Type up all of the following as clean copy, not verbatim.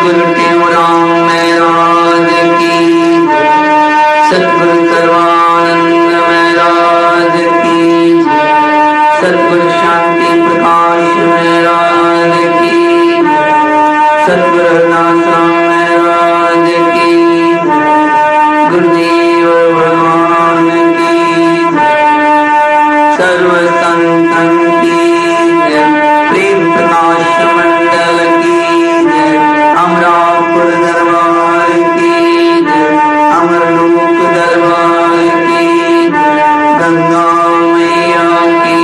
सतगुरु टेवराम महाराज की, सतगुरु सर्वानंद महाराज की, सतगुरु शांति प्रकाश महाराज की, सतगुरु हरनाथराम महाराज की, गुरुदेव भगवान की, सर्व संतन की जय, प्रेम प्रकाश मंडल की जय, अमरापुर दरबार की जय, अमरलोक दरबार की जय, गंगा मैया की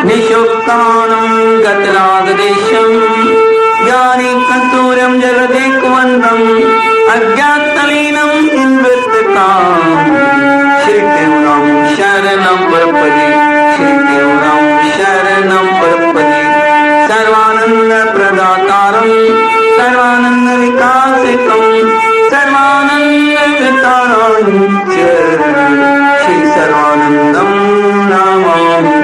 निशुक्तानं गतरागदेशं ज्ञानी कस्तूरं जगदेकवन्तं अज्ञातलीनं इन्वृत्तकां श्रीदेवराम शरणं प्रपदे, श्रीदेवराम शरणं प्रपदे, सर्वानंद प्रदातारं सर्वानंद विकासितं सर्वानंद वितारणं श्री सर्वानंदं नमामि,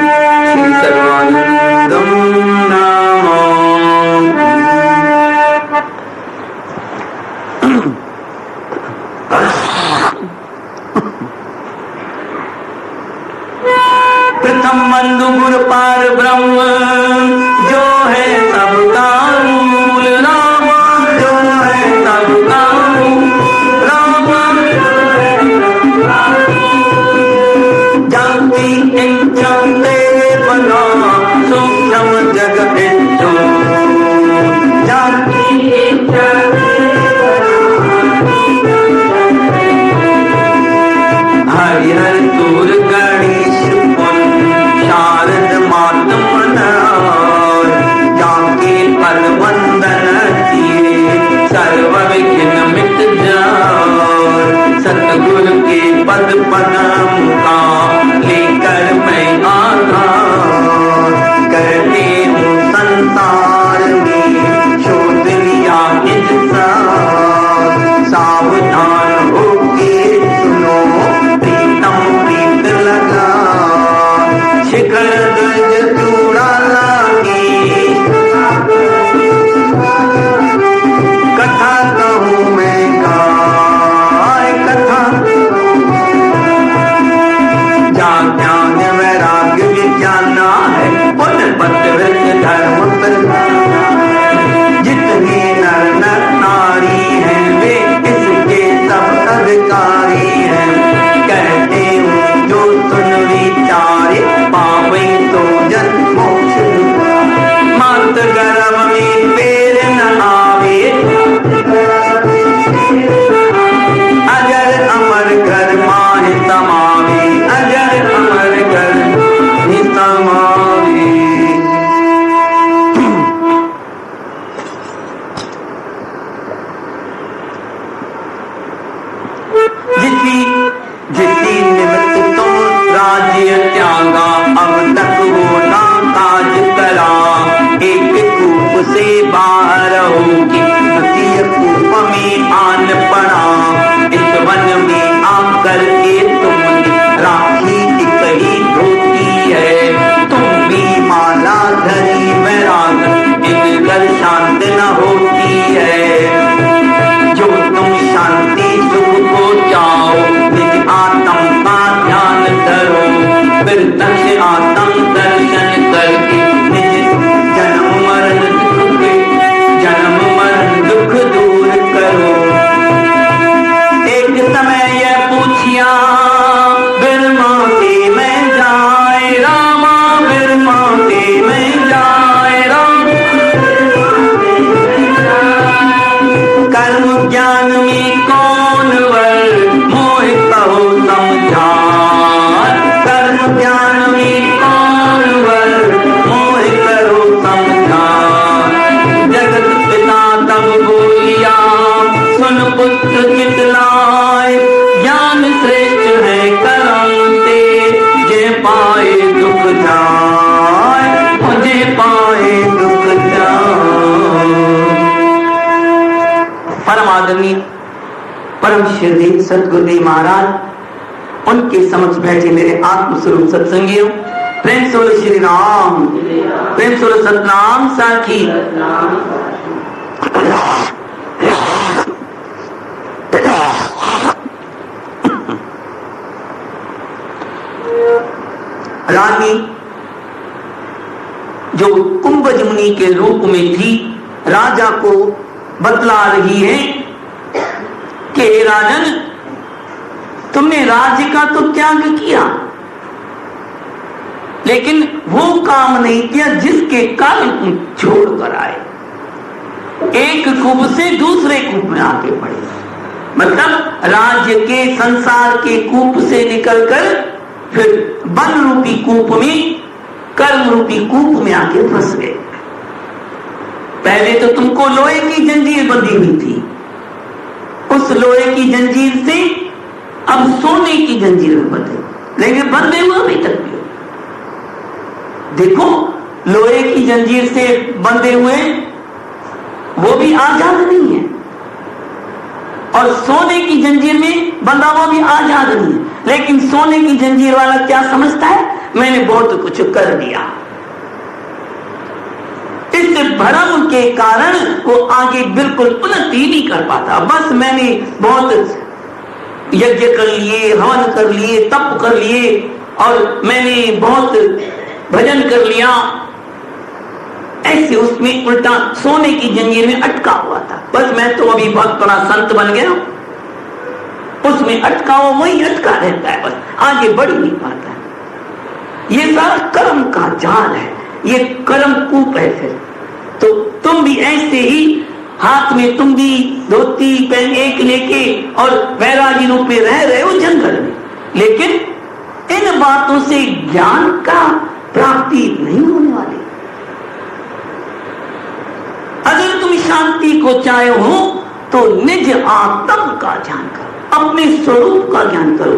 श्री सर्वानंदं नमामि। प्रथम बंधु गुरु पार ब्रह्म जो है सबका मूल, राम जो है सबका मूल, राम जाति इच्छा से बना सूक्ष्म जग इच्छो, जाति इच्छा हरिहर दूर गणेश पुन शारद मात मनार, जाके पद वंदन किए सर्व विघ्न मिट जाए, सतगुरु के पद पदम का लेकर मैं आधार, करते हूँ संसार में शोध लिया इंसान, सावधान होके सुनो प्रीतम प्रीत लगा, शिखर ध्वज चूड़ा लागी, कथा कहूँ मैं गाय कथा, ज्ञान वैराग्य विज्ञाना है पुन पत्र धर्म प्रधाना, जितने नर नर नारी हैं वे इसके सब अधिकारी हैं, कहते हूँ जो सुन विचारे पावे तो जन्म मोक्ष, मात गर्भ में पैर न आवे, अजर अमर घर माहि समावे, अजर अमर घर नि समावे। जिसी निमित्त तुम राज्य त्यागा, अब तक वो ना काज करा, एक कूप से बाहर होगी द्वितीय कूप में आन पड़ा, इस वन में आकर के तुमने राखी एक ही धोती है, तुम भी माला धरी वैराग इन घर शांत न होती है, जो तुम शांति सुख को चाहो निज आत्म का ध्यान धरो, फिर तक आत्म दर्शन करके निज जन्म मरण दुख दूर करो। एक समय यह पूछिया बिरमा से मैं जाए रामा, बिरमा से मैं जाए राम, कर्म ज्ञान में कौन वर मोह कहो समझाए, कर्म ज्ञान में कौन वर मोह करो समझाए, जगत पिता तब बोलिया सुन पुत्र कितलाए, ज्ञान श्रेष्ठ है करते जे पाए दुख जाए, मुझे पाए दुख जाए। परम आदरणीय परम श्रद्धेय सतगुरुदेव महाराज, उनके समक्ष बैठे मेरे आत्मस्वरूप सत्संगियों, प्रेम से बोलो श्री राम, प्रेम से बोलो सतनाम साखी। रानी जो कुंभज मुनि के रूप में थी, राजा को बतला रही है कि राजन, तुमने राज्य का तो त्याग किया, लेकिन वो काम नहीं किया जिसके कारण तुम छोड़ कर आए। एक कूप से दूसरे कूप में आके पड़े, मतलब राज्य के संसार के कूप से निकलकर फिर बन रूपी कूप में, कर्म रूपी कूप में आके फंस गए। पहले तो तुमको लोहे की जंजीर बंधी हुई थी, उस लोहे की जंजीर से अब सोने की जंजीर में बंधे, लेकिन बंधे हुए अभी तक भी। देखो, लोहे की जंजीर से बंधे हुए वो भी आजाद नहीं है, और सोने की जंजीर में बंधा हुआ भी आजाद नहीं है। लेकिन सोने की जंजीर वाला क्या समझता है, मैंने बहुत कुछ कर दिया। इस भ्रम के कारण वो आगे बिल्कुल उन्नति नहीं कर पाता। बस मैंने बहुत यज्ञ कर लिए, हवन कर लिए, तप कर लिए, और मैंने बहुत भजन कर लिया, ऐसे उसमें उल्टा सोने की जंजीर में अटका हुआ था। बस मैं तो अभी बहुत बड़ा संत बन गया, उसमें अटका हुआ वही अटका रहता है, बस आगे बढ़ नहीं पाता है। ये सारा कर्म का जाल है, ये कर्म कूप है। फिर तो तुम भी ऐसे ही हाथ में तुम भी धोती पहन एक लेके और वैरागी रूप में रह रहे हो जंगल में, लेकिन इन बातों से ज्ञान का प्राप्ति नहीं होने वाली। अगर तुम शांति को चाहे हो तो निज आत्म का ज्ञान करो, अपने स्वरूप का ज्ञान करो।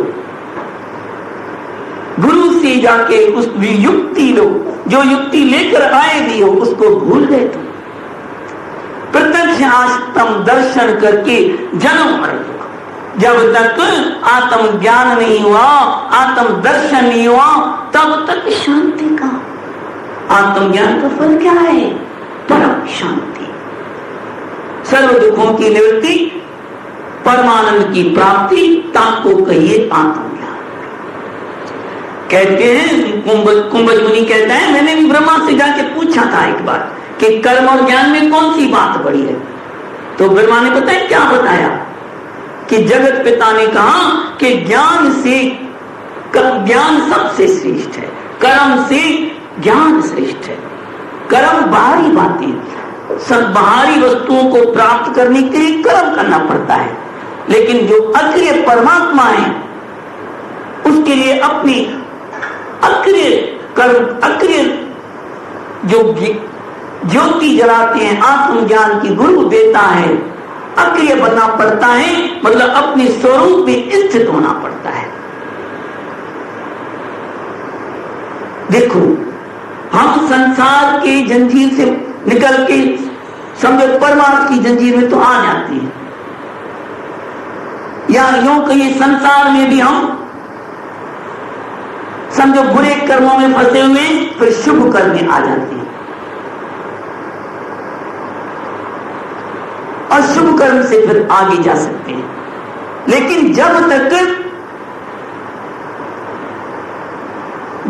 गुरु से जाके उस युक्ति लो, जो युक्ति लेकर आए भी हो उसको भूल गए तुम। प्रत्यक्ष आत्म दर्शन करके जन्म मर लो। जब तक आत्म ज्ञान नहीं हुआ, आत्म दर्शन नहीं हुआ, तब तक शांति का। आत्मज्ञान का फल क्या है? परम शांति, सर्व दुखों की निवृत्ति, परमानंद की प्राप्ति, ताको कहिए आत्मज्ञान। कहते हैं कुंभज मुनि कहता है, मैंने भी ब्रह्मा से जाके पूछा था एक बार कि कर्म और ज्ञान में कौन सी बात बड़ी है। तो ब्रह्मा ने पता है क्या बताया कि जगत पिता ने कहा कि ज्ञान सबसे श्रेष्ठ है, कर्म से ज्ञान श्रेष्ठ है। कर्म बाहरी बातें, सब बाहरी वस्तुओं को प्राप्त करने के लिए कर्म करना पड़ता है, लेकिन जो अक्रिय परमात्मा है उसके लिए अपनी अक्रिय कर्म, अक्रिय जो ज्योति जलाते हैं, आत्मज्ञान की गुरु देता है, अक्रिय बनना पड़ता है, मतलब अपने स्वरूप में स्थित होना पड़ता है। देखो, हम संसार के जंजीर से निकल के समझो परमार्थ की जंजीर में तो आ जाते हैं, या यूं कहिए संसार में भी हम समझो बुरे कर्मों में फंसे हुए फिर शुभ कर्म में आ जाते हैं, और शुभ कर्म से फिर आगे जा सकते हैं। लेकिन जब तक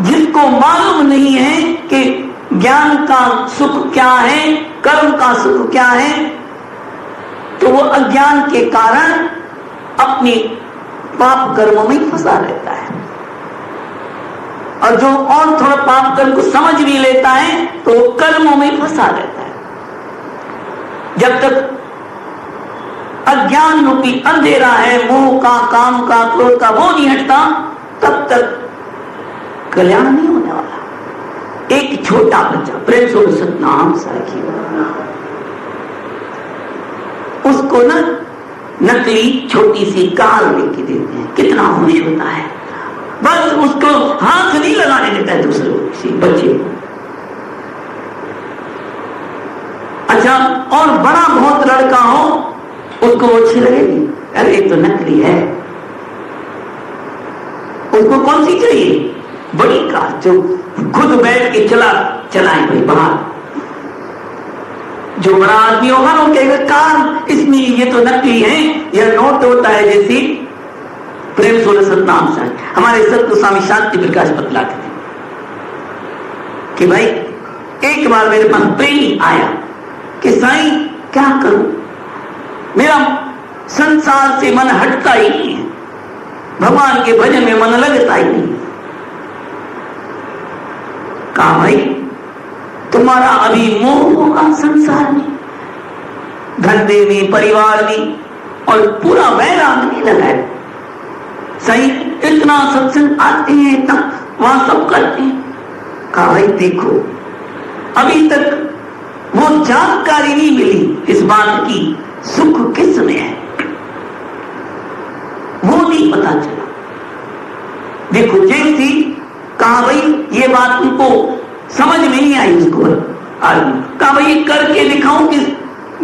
जिसको मालूम नहीं है कि ज्ञान का सुख क्या है, कर्म का सुख क्या है, तो वो अज्ञान के कारण अपने पाप कर्मों में फंसा रहता है। और जो और थोड़ा पाप कर्म को समझ भी लेता है तो वो कर्मों में फंसा रहता है। जब तक अज्ञान रूपी अंधेरा है, मोह का, काम का, क्रोध का, वो नहीं हटता, तब तक कल्याण नहीं होने वाला। एक छोटा बच्चा, प्रेम से सतनाम साखी, उसको ना नकली छोटी सी कार लेके देते हैं, कितना खुश होता है, बस उसको हाथ नहीं लगाने देता है दूसरे किसी बच्चे को। अच्छा, और बड़ा बहुत लड़का हो उसको अच्छी लगेगी, अरे तो नकली है, उसको कौन सी चाहिए, बड़ी कार जो खुद बैठ के चलाए भाई बाहर। जो बड़ा आदमी होगा ना कहेगा कार इसमें ये तो नकली है, यह नोट होता है जैसी। प्रेम 16 नाम से हमारे सत्य स्वामी शांति प्रकाश बतलाते थे कि भाई एक बार मेरे पास प्रेमी आया कि साईं क्या करूं, मेरा संसार से मन हटता ही नहीं है, भगवान के भजन में मन लगता ही नहीं। कहा भाई तुम्हारा अभी मोह होगा संसार में, धंधे में, परिवार में, और पूरा वैराग नहीं लगा है। सही इतना सत्संग आते हैं, इतना वहां सब करते हैं। कहा भाई देखो अभी तक वो जानकारी नहीं मिली इस बात की सुख किस में है, वो नहीं पता चला। देखो जैसी कहा भाई ये बात उनको समझ में नहीं आई, उसको आदमी कहा भाई करके दिखाऊं कि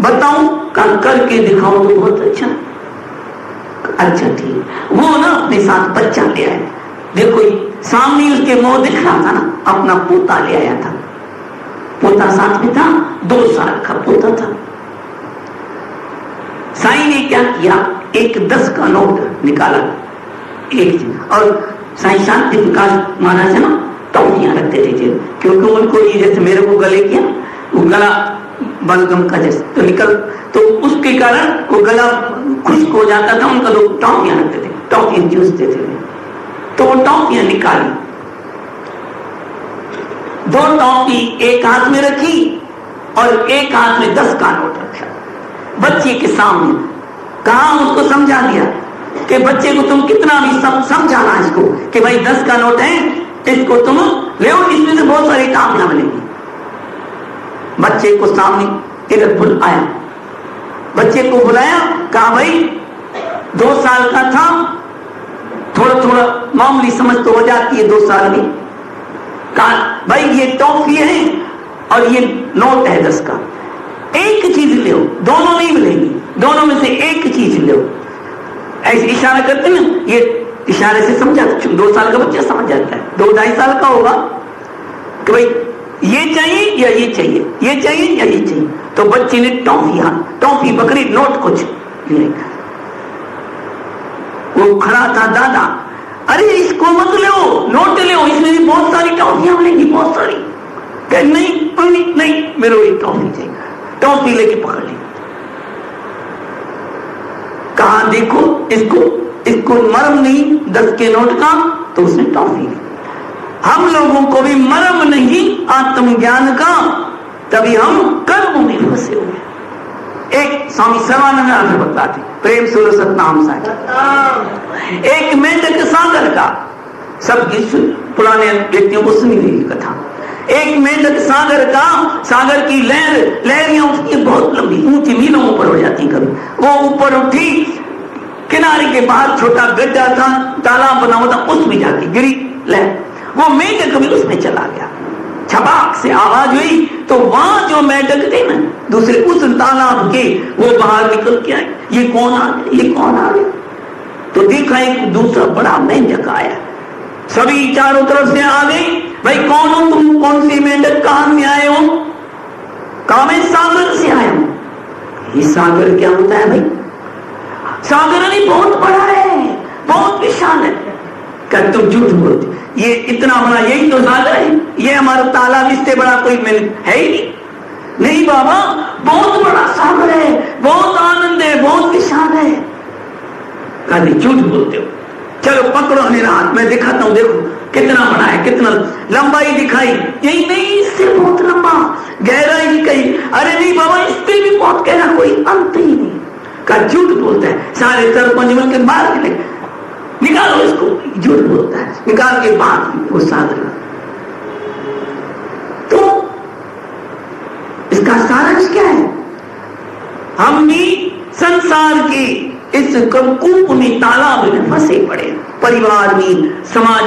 बताऊं, कहा करके दिखाऊं तो बहुत अच्छा। अच्छा ठीक, वो ना अपने साथ बच्चा ले आया। देखो सामने उसके मुंह दिख रहा था ना, अपना पोता ले आया था, पोता साथ में था, 2 साल का पोता था। साईं ने क्या किया, एक 10 का नोट निकाला एक, और साईं शांति प्रकाश महाराज है ना टॉफियां रखते थे, क्योंकि उनको ये जैसे मेरे को गले किया, वो गला बलगम का जैसे तो निकल, तो उसके कारण वो गला खुश्क हो जाता था, उनका लोग टॉफियां रखते थे, टॉफियां चूसते थे। तो वो टॉफियां निकाली, 2 टॉफी एक हाथ में रखी और एक हाथ में 10 का नोट रखा बच्चे के सामने। कहा उसको समझा दिया कि बच्चे को तुम कितना भी समझाना इसको कि भाई 10 का नोट है, इसको तुम ले, इसमें से बहुत सारी टॉफियां बनेगी। बच्चे को सामने इधर बुलाया, बच्चे को बुलाया, कहा भाई 2 साल का था, थोड़ा थोड़ा मामूली समझ तो हो जाती है 2 साल में। कहा भाई ये टॉफी है और ये नोट है 10 का, एक चीज ले, दोनों नहीं मिलेगी, दोनों में से एक चीज ले। ऐसे इशारा करते ना, ये इशारे से समझा, 2 साल का बच्चा समझ जाता है, 2-2.5 साल का होगा कि भाई ये चाहिए या ये चाहिए, ये चाहिए या ये चाहिए। तो बच्चे ने टॉफी बकरी नोट कुछ नहीं, वो खड़ा था, दादा अरे इसको मत ले, नोट ले, इसमें भी बहुत सारी टॉफियां मिलेंगी, बहुत सारी। नहीं नहीं मेरे को टॉफी चाहिए, टॉफी लेके पकड़ ली। कहा देखो इसको मर्म नहीं 10 के नोट का, तो उसने टॉफी ली। हम लोगों को भी मर्म नहीं आत्मज्ञान का, तभी हम कर्म में फंसे हुए। एक स्वामी सर्वानंद बताते प्रेम 16 नाम सा, एक मेंढक सागर का, सबकी पुराने व्यक्तियों को सुनी हुई कथा। एक मेंढक सागर का, सागर की लहरियां उसकी बहुत लंबी ऊंची मीलों ऊपर हो जाती, कभी वो ऊपर उठी, किनारे के बाहर छोटा गड्ढा था, तालाब बना हुआ था, उसमें जाके गिरी लहर, वो मेंढक भी उसमें चला गया। छपाक से आवाज हुई तो वहां जो मेंढक थे ना दूसरे उस तालाब के, वो बाहर निकल के आए, ये कौन आ गया, ये कौन आ गया। तो देखा एक दूसरा बड़ा मेंढक आया, सभी चारों तरफ से आ गए, भाई कौन हो तुम, कौन सी मेंढक, कहां से आए हो। कहा मैं सागर से आया हूं। ये सागर क्या होता है भाई, सागर नहीं बहुत बड़ा है, बहुत विशाल है। क्या तुम झूठ बोलते, ये इतना बड़ा यही तो सागर है, ये हमारा तालाब, इससे बड़ा कोई है ही नहीं बाबा, बहुत बड़ा सागर है, बहुत आनंद है, बहुत विशाल है। कहा झूठ बोलते हो, चलो पकड़ो मेरा हाथ, मैं दिखाता हूं, देखो कितना बड़ा है, कितना लंबाई दिखाई, यही नहीं इससे बहुत लंबा, गहराई दिखाई, अरे नहीं बाबा इससे भी बहुत गहरा, कोई अंत ही नहीं। कहा झूठ बोलता है, सारे सरपंच मिलकर बाहर निकालो इसको, झूठ बोलता है, निकाल के बाहर वो सागर। तो इसका सारांश क्या है, हम भी संसार के इस कूप में, तालाब में फंसे पड़े, परिवार में, समाज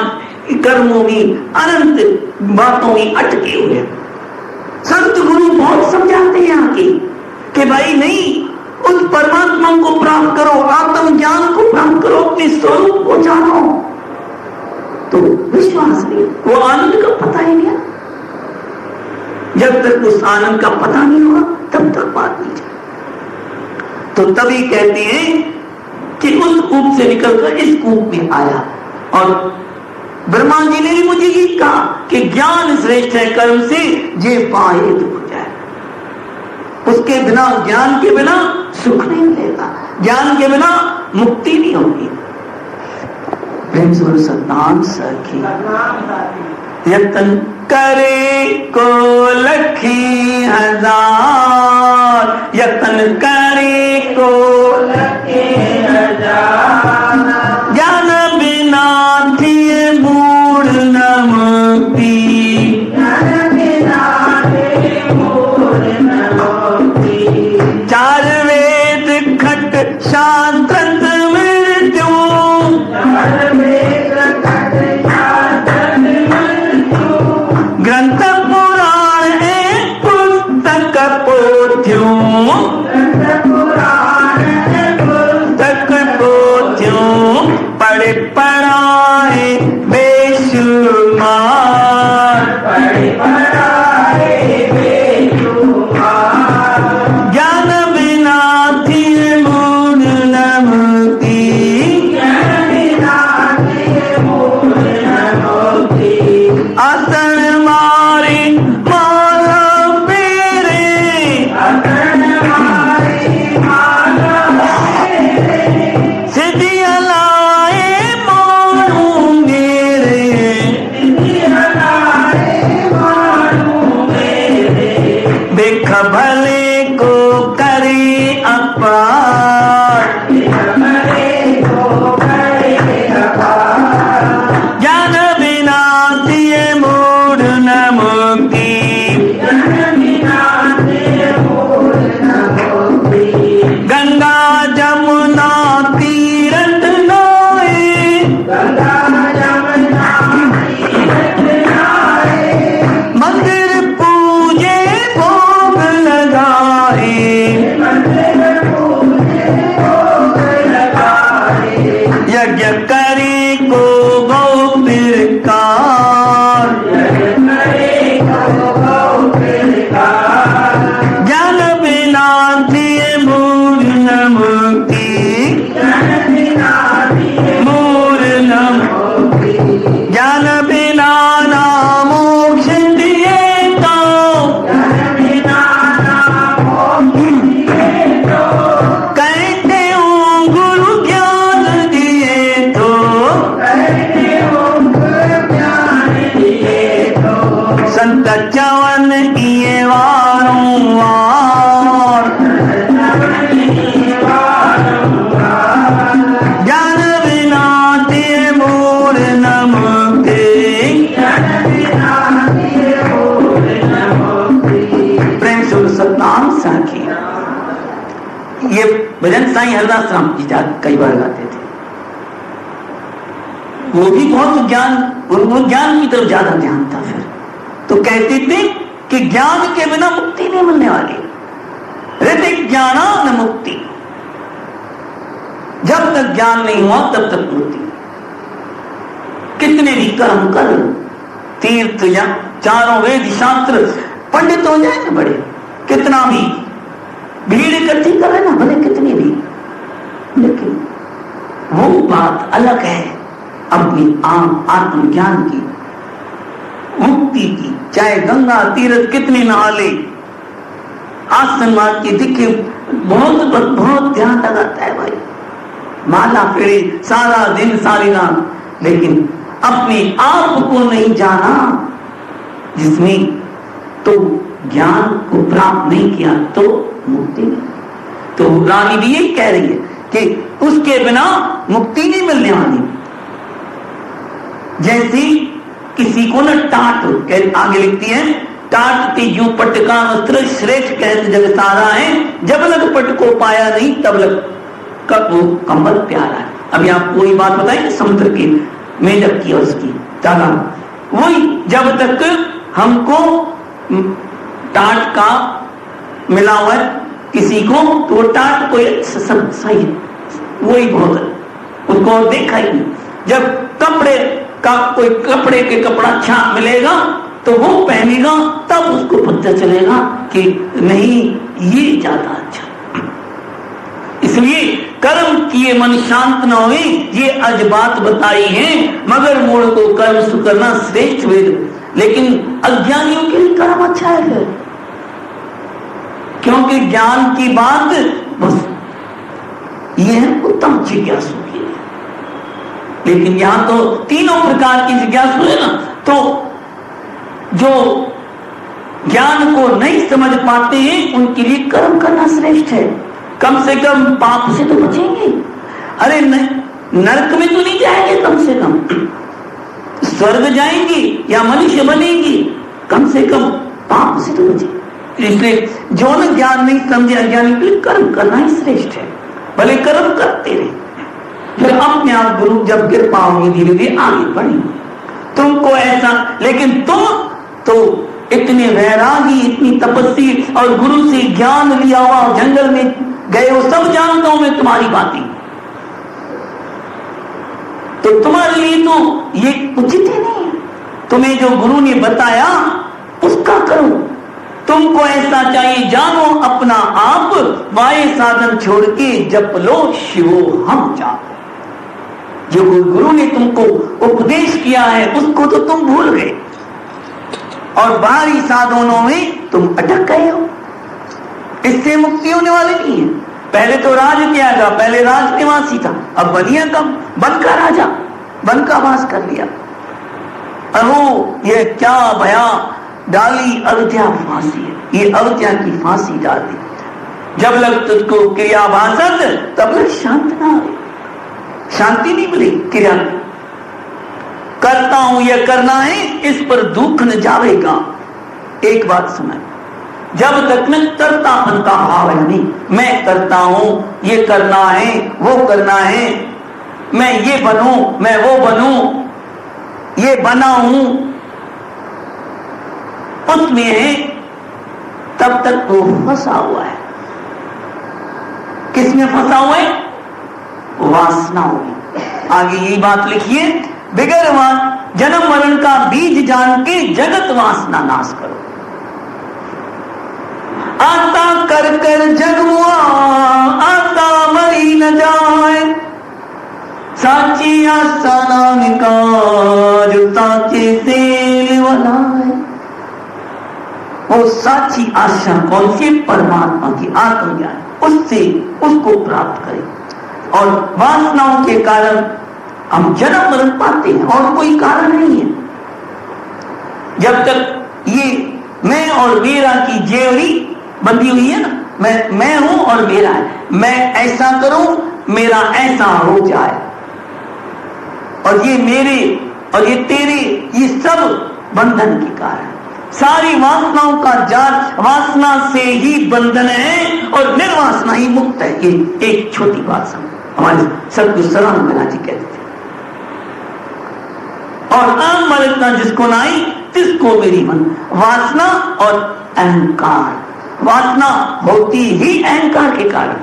कर्मों में, अनंत बातों में अटके हुए। संत गुरु बहुत समझाते हैं आके कि भाई नहीं, उस परमात्मा को प्राप्त करो, आत्म ज्ञान को प्राप्त करो, अपने स्वरूप को जानो। तो विश्वास नहीं, वो आनंद का पता ही नहीं। जब तक उस आनंद का पता नहीं होगा तब तक बात नहीं जाए। तो तभी कहते हैं कि उस कूप से निकलकर इस कूप में आया। और ब्रह्मा जी ने भी मुझे ये कहा कि ज्ञान श्रेष्ठ है कर्म से, जे पाए दुख जाए। उसके बिना, ज्ञान के बिना सुख नहीं मिलेगा, ज्ञान के बिना मुक्ति नहीं होगी। प्रेम से सतनाम सखी यतन करे को लखी हजार, यतन करे को लखी हजार, ज्ञान बिना थिए मूढ़ न मुक्ति, ज्ञान बिना थिए मूढ़ न मुक्ति। चार वेद खट शास्त्र मृत्यु, चार वेद खट शास्त्र मृत्यु, ग्रंथ पुराण पुस्तक पोथ्यों, ग्रंथ पुराण पुस्तक पोथ्यों, पढ़े पढ़ाए बेशुमार, पढ़े पढ़ाए बेशुमार, ज्ञान बिना थिए मूढ़ न मुक्ति, ज्ञान बिना थिए मूढ़ न मुक्ति। आसन मारे माला फेरे, आसन मारे माला फेरे, सिद्धियां लाए मानू मेरे, सिद्धियां लाए मानू मेरे, देख भले को करे अपार, देख भले को करे अपार, ज्ञान बिना थिए मूढ़ न मुक्ति, ज्ञान बिना थिए मूढ़ न मुक्ति। गंगा जमुना तीरथ नाए, गंगा जमुना तीरथ नाए, मंदिर पूजे भोग लगाए, मंदिर पूजे भोग लगाए, यज्ञ करे को गौ पिरकार, यज्ञ करे को गौ पिरकार, ज्ञान बिना थिए मूढ़ न मुक्ति, ज्ञान बिना थिए मूढ़ न मुक्ति। ज्ञान बिना ना मोक्ष दिए तो, ज्ञान बिना ना मोक्ष दिए तो, कहते हूँ गुरु ज्ञान दिए तो, कहते हूँ गुरु ज्ञान दिए तो, संत चवन किए वारंवार, ज्ञान बिना थिए मूढ़ न मुक्ति, ज्ञान बिना थिए मूढ़ न मुक्ति। प्रेम से सतनाम साखी। ये भजन साईं हरदास राम जी कई बार गाते थे। वो भी बहुत ज्ञान, वो ज्ञान की तरफ ज्यादा ध्यान था। फिर तो कहते थे कि ज्ञान के बिना मुक्ति नहीं मिलने वाली, रहते ज्ञाना न मुक्ति, जब तक ज्ञान नहीं हुआ तब तक मुक्ति। कितने भी कर्म कर, तीर्थ या चारों वेद शास्त्र पंडित हो जाए ना बड़े, कितना भी भीड़ इकट्ठी करे ना भले कितनी भी, लेकिन वो बात अलग है अपनी आत्मज्ञान की, मुक्ति की। चाहे गंगा तीर्थ कितनी नहा ले, आसन मार के दिखे, बहुत बहुत ध्यान लगाता है भाई, माला फेरे सारा दिन सारी रात, लेकिन अपने आप को नहीं जाना जिसने, तो ज्ञान को प्राप्त नहीं किया तो मुक्ति नहीं। तो रानी भी यही कह रही है कि उसके बिना मुक्ति नहीं मिलने वाली। जैसी किसी को न टाट, आगे लिखती है, टाट ते यूं पट का वस्त्र श्रेष्ठ कहत जग सारा है, जब लग पट को पाया नहीं तब लग कब वो कंबल प्यारा है। अभी आपको वही बात बताई समुद्र की मेढक की और उसकी तालाब, वही जब तक हमको टाट का मिला हुआ है किसी को, तो टाट को सब सही है, वही बहुत है, उसको देखा ही नहीं। जब कपड़े का कोई कपड़े के कपड़ा अच्छा मिलेगा तो वो पहनेगा, तब उसको पता चलेगा कि नहीं ये ज्यादा अच्छा। इसलिए कर्म किए मन शांत न होए, ये आज बात बताई है। मगर मूढ़ को कर्म सुकरना श्रेष्ठ वेद, लेकिन अज्ञानियों के लिए कर्म अच्छा है फिर, क्योंकि ज्ञान की बात बस ये है उत्तम जिज्ञासु की। लेकिन यहां तो तीनों प्रकार की जिज्ञासु है ना, तो जो ज्ञान को नहीं समझ पाते हैं उनके लिए कर्म करना श्रेष्ठ है। कम से कम पाप से तो बचेंगे। अरे नरक में तो नहीं जाएंगे, कम से कम स्वर्ग जाएंगे या मनुष्य बनेंगे, कम से कम पाप से तो बचेंगे। इसलिए जो न ज्ञान नहीं समझे अज्ञानी के लिए कर्म करना ही श्रेष्ठ है। भले कर्म करते रहे, फिर अपने आप गुरु जब कृपा होगी धीरे धीरे आगे बढ़ेंगे। तुमको ऐसा, लेकिन तुम तो इतने वैरागी, इतनी तपस्वी और गुरु से ज्ञान लिया हुआ, जंगल में गए हो, सब जानता हूं मैं तुम्हारी बातें, तो तुम्हारे लिए तो ये उचित ही नहीं है। तुम्हें जो गुरु ने बताया उसका करो। तुमको ऐसा चाहिए, जानो अपना आप, वाये साधन छोड़ के जप लो शिवो हम जाप। जो गुरु ने तुमको उपदेश किया है उसको तो तुम भूल गए और बाहरी साधनों में तुम अटक गए हो। इससे मुक्ति होने वाली नहीं है। पहले तो राज किया था, पहले राज निवासी था, अब बनिया का बन का राजा, बन का वास कर लिया। अहो ये क्या भया डाली अविद्या फांसी है, ये अविद्या की फांसी डाल दी। जब लग तुझको क्रिया भाषत तब लग शांत ना हो, शांति नहीं मिली। क्रिया करता हूं ये करना है, इस पर दुख न जावेगा। एक बात सुना, जब तक में कर्तापन का भाव है नहीं, मैं करता हूं, ये करना है, वो करना है, मैं ये बनूं, मैं वो बनूं, ये बना हूं, उसमें है, तब तक वो फंसा हुआ है। किसमें फंसा हुआ है? वासनाओं में। आगे यही बात लिखिए, बिगर जन्म मरण का बीज जान के जगत वासना नाश करो। आता कर कर जग मुआ, आता मरी न जाए, साची आशा नाम का जो साचे से बनाए। वो साची आशा कौन सी? परमात्मा की, आत्मज्ञान, उससे उसको प्राप्त करें। और वासनाओं के कारण हम जन्म मरण पाते हैं और कोई कारण नहीं है। जब तक ये मैं और मेरा की जेवरी बंधी हुई है ना, मैं हूं और मेरा है, मैं ऐसा करूं मेरा ऐसा हो जाए, और ये मेरे और ये तेरे, ये सब बंधन के कारण। सारी वासनाओं का जाल वासना से ही बंधन है और निर्वासना ही मुक्त है। ये एक छोटी बात समझ, हमारे सतगुरु सराहना मिला जी कहते थे। और आम मरतना जिसको ना आई तिसको मेरी मन। वासना और अहंकार, वासना होती ही अहंकार के कारण,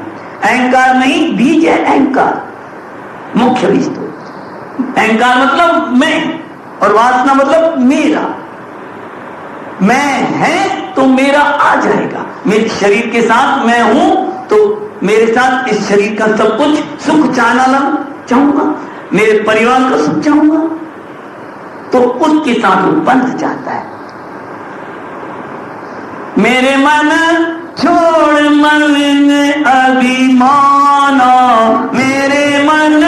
अहंकार नहीं बीज है अहंकार, मुख्य बीज। तो अहंकार मतलब मैं और वासना मतलब मेरा। मैं है तो मेरा आ जाएगा, मेरे शरीर के साथ मैं हूं तो मेरे साथ इस शरीर का सब कुछ सुख चाहूंगा, मेरे परिवार का सुख चाहूंगा, तो उसके साथ वो बंध जाता है। मेरे मन छोड़ मलिन अभिमाना, मेरे मन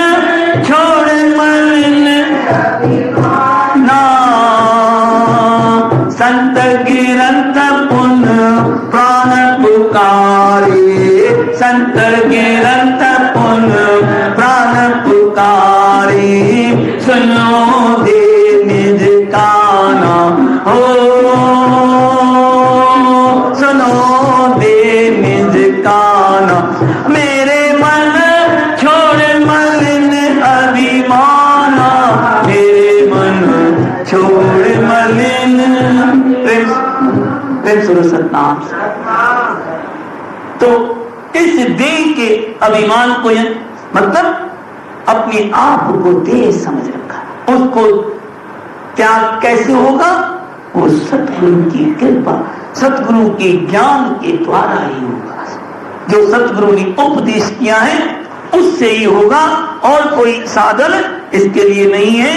छोड़ मलिन अभिमाना, संत गिरंत पुन प्राण पुकारे, संत गिरंत पुन प्राण पुकारे, सुनो दे निज काना हो, सुनो दे निज काना। मेरे मन छोड़ मलिन अभिमाना, मेरे मन छोड़ मलिन सतनाम। तो इस देह के अभिमान को मतलब अपने आप को देह समझ रखा, उसको त्याग कैसे होगा? वो सतगुरु की कृपा, सतगुरु के ज्ञान के द्वारा ही होगा। जो सतगुरु ने उपदेश किया है उससे ही होगा, और कोई साधन इसके लिए नहीं है।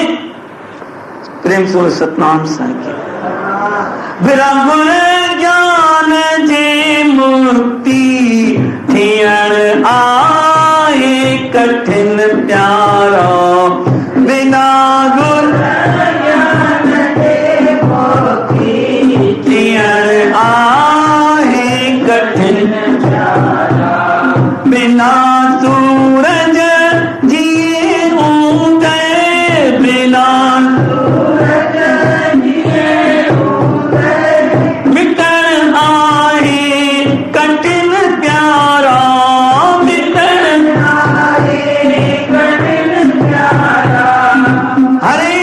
प्रेम से सतनाम संख्या विरगुण ज्ञान जे मुक्ति थियण आए कठिन प्यारा, बिना गुण ज्ञान जे मुक्ति थियण आए कठिन प्यारा, बिना सूरज जिए उदय, बिना सूरज जिए उदय, मिटन आए कठिन प्यारा, मिटन आए कठिन प्यारा। हरे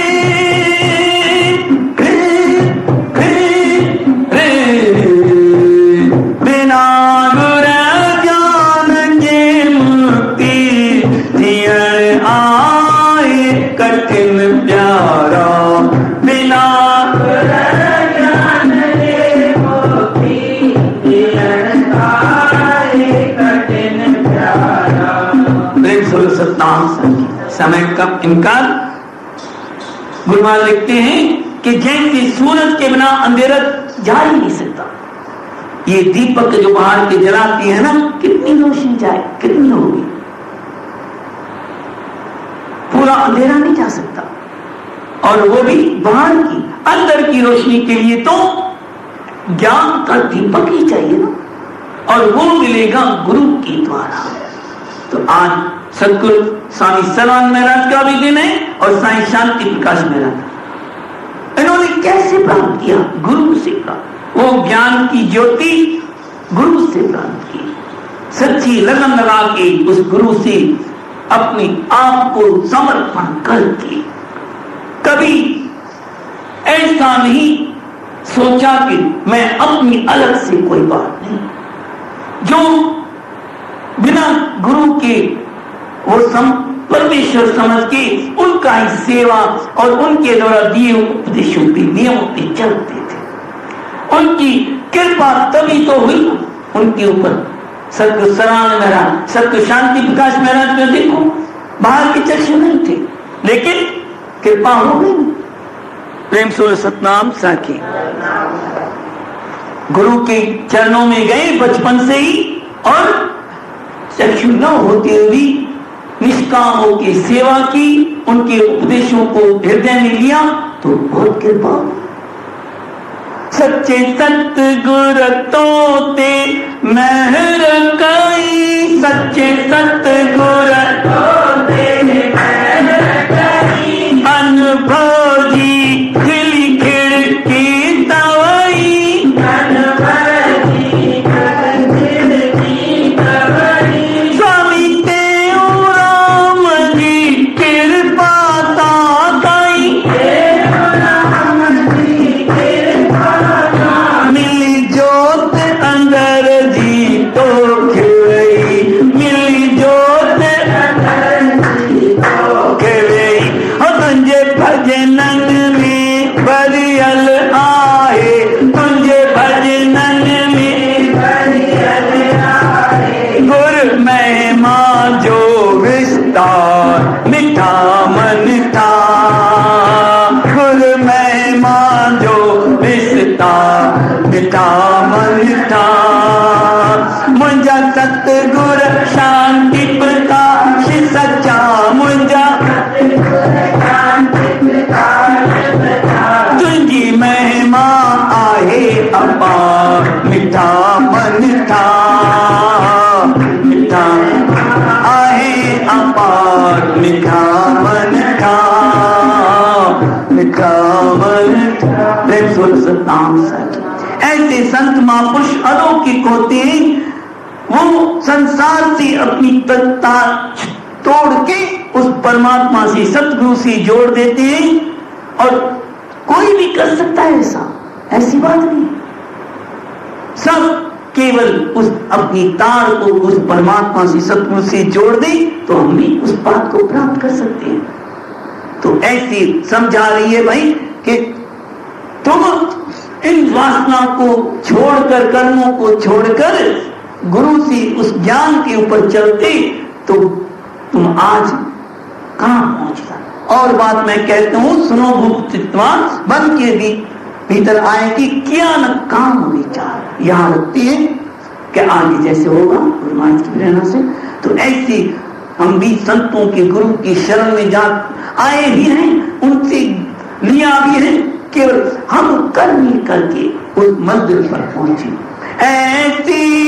बिना गुर ज्ञान के मुक्ति थियण आए कठिन प्यारा, बिना गुर ज्ञान के मुक्ति थियण आए कठिन प्यारा। प्रेम से सतनाम संख्या। समय का इनकार गुरुमान लिखते हैं कि जैसे सूरज के बिना अंधेरा जा ही नहीं सकता। ये दीपक जो बाहर के जलाती है ना, कितनी रोशनी जाए, कितनी होगी, पूरा अंधेरा नहीं जा सकता। और वो भी बाहर की, अंदर की रोशनी के लिए तो ज्ञान का दीपक ही चाहिए ना, और वो मिलेगा गुरु के द्वारा। तो आज सतगुरु स्वामी सर्वानंद महाराज का भी दिन है और साईं शांति प्रकाश महाराज का। इन्होंने कैसे प्राप्त किया? गुरु से प्राप्त। वो ज्ञान की ज्योति गुरु से प्राप्त की, सच्ची लगन लगा के उस गुरु से अपने आप को समर्पण करके। कभी ऐसा नहीं सोचा कि मैं अपनी अलग से कोई बात नहीं। जो बिना गुरु के वो परमेश्वर समझ के उनका ही सेवा और उनके द्वारा दिए उपदेशों के नियमों पे चलते थे। उनकी कृपा तभी तो हुई उनके ऊपर। सतगुरु सर्वानंद महाराज, सतगुरु शांति प्रकाश महाराज में देखो, बाहर के चक्षु नहीं थे, लेकिन कृपा हो गई। प्रेम से सतनाम साखी। गुरु के चरणों में गए बचपन से ही, और चक्षु न होते हुए भी निष्काम होकर सेवा की, उनके उपदेशों को हृदय में लिया, तो बहुत कृपा। सच्चे सतगुर तोते महर कई, सच्चे सतगुर तोते महर कई, अनुभव जी खिली खिड़की तवई, अनुभव जी खिड़की तवई, स्वामी तेऊ राम जी कृपा ताई, मिली जोत अंदर जी तो खिलई, मिली जोत अंदर जी तो खिलई, और तुझे भजनन में बरियल आए, तुझे भजनन में बरियल आए, गुर महिमा जो विस्तार मिठा मन था, गुर महिमा जो विस्तार मिठा मन था, मुझा सतगुर शांति प्रकाश सच्चा, मुझा तुझी महिमा आहे अपार, मिठा मन था, मिठा आहे अपार, मिठा मन था, मिठा मन था। प्रेम से सतनाम साखी। ऐसे संत महापुरुष अलौकिक होते हैं, वो संसार से अपनी तत्ता तोड़ के उस परमात्मा से, सतगुरु से जोड़ देते हैं। और कोई भी कर सकता है ऐसी बात नहीं। सब केवल उस अपनी तार को उस परमात्मा से, सतगुरु से जोड़ दे तो हम भी उस बात को प्राप्त कर सकते हैं। तो ऐसी समझा रही है भाई कि तुम इन वासना को छोड़कर, कर्मों को छोड़कर गुरु से उस ज्ञान के ऊपर चलते तो तुम आज कहां पहुंचता। और बात मैं कहता हूं, सुनो भूतित्वान बन के भी भीतर आए कि क्या न काम विचार यहां रखती है कि आगे जैसे होगा गुरु महाराज की प्रेरणा से। तो ऐसे हम भी संतों के गुरु की शरण में जा आए भी हैं, उनसे लिया भी है, केवल हम कर्म करके उस मंदिर पर पहुंचे। ऐसी